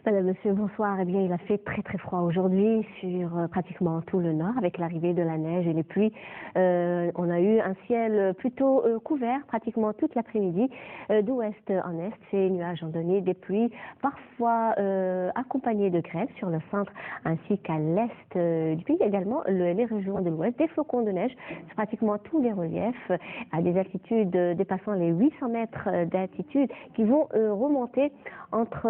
Madame, monsieur, bonsoir. Eh bien, il a fait très très froid aujourd'hui sur pratiquement tout le nord avec l'arrivée de la neige et les pluies. On a eu un ciel plutôt couvert pratiquement toute l'après-midi. D'ouest en est, ces nuages ont donné des pluies parfois accompagnées de grêle sur le centre ainsi qu'à l'est du pays. Également, les régions de l'ouest, des flocons de neige sur pratiquement tous les reliefs à des altitudes dépassant les 800 mètres d'altitude qui vont remonter entre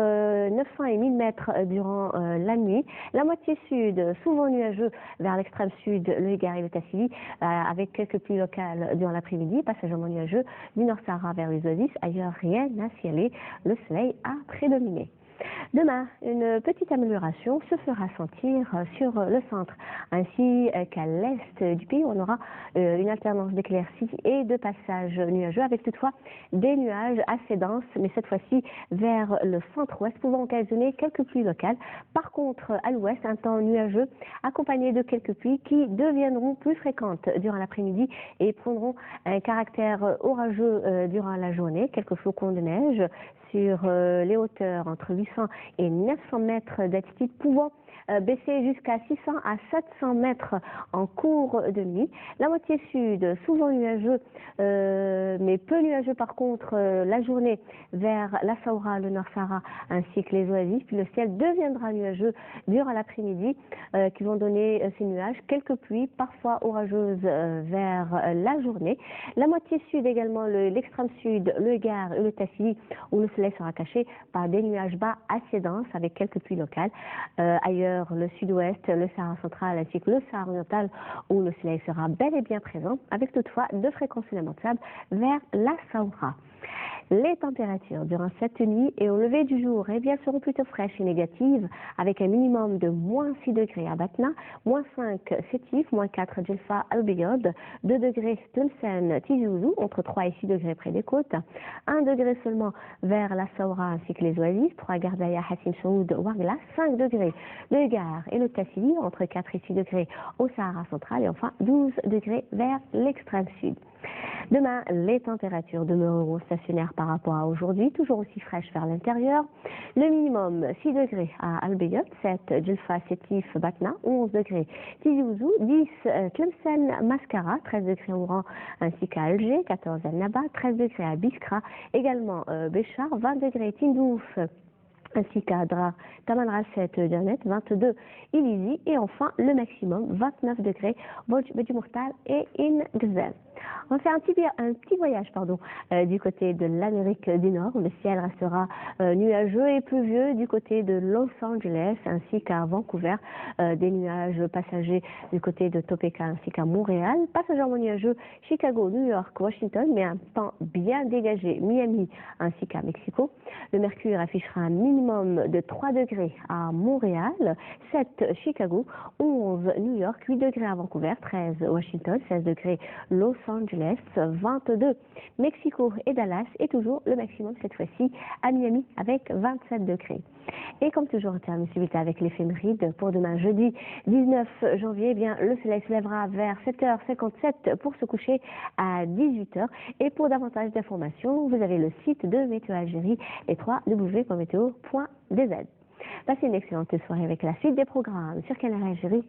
900 et 1000 mètres durant la nuit. La moitié sud, souvent nuageux vers l'extrême sud, le Égard et le Tassili, avec quelques pluies locales durant l'après-midi, passagèrement nuageux du Nord-Sahara vers les oasis. Ailleurs, rien à cirer, le soleil a prédominé. Demain, une petite amélioration se fera sentir sur le centre ainsi qu'à l'est du pays. On aura une alternance d'éclaircies et de passages nuageux avec toutefois des nuages assez denses, mais cette fois-ci vers le centre-ouest pouvant occasionner quelques pluies locales. Par contre, à l'ouest, un temps nuageux accompagné de quelques pluies qui deviendront plus fréquentes durant l'après-midi et prendront un caractère orageux durant la journée. Quelques flocons de neige sur les hauteurs entre 800 et 900 mètres d'altitude, pouvant baisser jusqu'à 600 à 700 mètres en cours de nuit. La moitié sud, souvent nuageux, mais peu nuageux par contre la journée vers la Saoura, le Nord-Sahara, ainsi que les oasis. Puis le ciel deviendra nuageux durant l'après-midi, qui vont donner ces nuages quelques pluies, parfois orageuses vers la journée. La moitié sud également, l'extrême sud, le Égard et le Tassili, où le soleil sera caché par des nuages bas assez denses avec quelques pluies locales. Ailleurs, le sud-ouest, le Sahara central ainsi que le Sahara oriental où le soleil sera bel et bien présent avec toutefois de fréquences élémentaires vers la Saoura. Les températures durant cette nuit et au lever du jour eh bien, seront plutôt fraîches et négatives avec un minimum de moins 6 degrés à Batna, moins 5 Sétif, moins 4 Djelfa Al-Biyad, 2 degrés Tlemcen Tizi Ouzou, entre 3 et 6 degrés près des côtes, 1 degré seulement vers la Saoura ainsi que les oasis, 3 Gardaya, Hassim Chaoud, Ouargla, 5 degrés le Égard et le Tassili, entre 4 et 6 degrés au Sahara central et enfin 12 degrés vers l'extrême sud. Demain, les températures demeureront stationnaires par rapport à aujourd'hui, toujours aussi fraîches vers l'intérieur. Le minimum 6 degrés à Al-Biyad, 7 Djelfa, Sétif, Batna, 11 degrés Tizi Ouzou, 10 Tlemcen, Mascara, 13 degrés Oran ainsi qu'à Alger, 14 Al-Naba, 13 degrés à Biskra, également Béchar, 20 degrés Tindouf, ainsi qu'à Adrar, Taman Rasset, Dernet, 22 Ilizi et enfin le maximum 29 degrés Bolj Bedi Mourtal et In Gzel. On va faire un petit voyage du côté de l'Amérique du Nord où le ciel restera nuageux et pluvieux du côté de Los Angeles ainsi qu'à Vancouver, des nuages passagers du côté de Topeka ainsi qu'à Montréal, passagèrement nuageux Chicago, New York, Washington, mais un temps bien dégagé Miami ainsi qu'à Mexico. Le mercure affichera un minimum de 3 degrés à Montréal, 7 Chicago, 11 New York, 8 degrés à Vancouver, 13 Washington, 16 degrés Los Angeles, 22 Mexico et Dallas et toujours le maximum cette fois-ci à Miami avec 27 degrés. Et comme toujours, on termine suite avec l'éphéméride pour demain jeudi 19 janvier. Eh bien, le soleil se lèvera vers 7h57 pour se coucher à 18h. Et pour davantage d'informations, vous avez le site de Météo Algérie et www.meteo.dz. Passez une excellente soirée avec la suite des programmes sur Canal Algérie.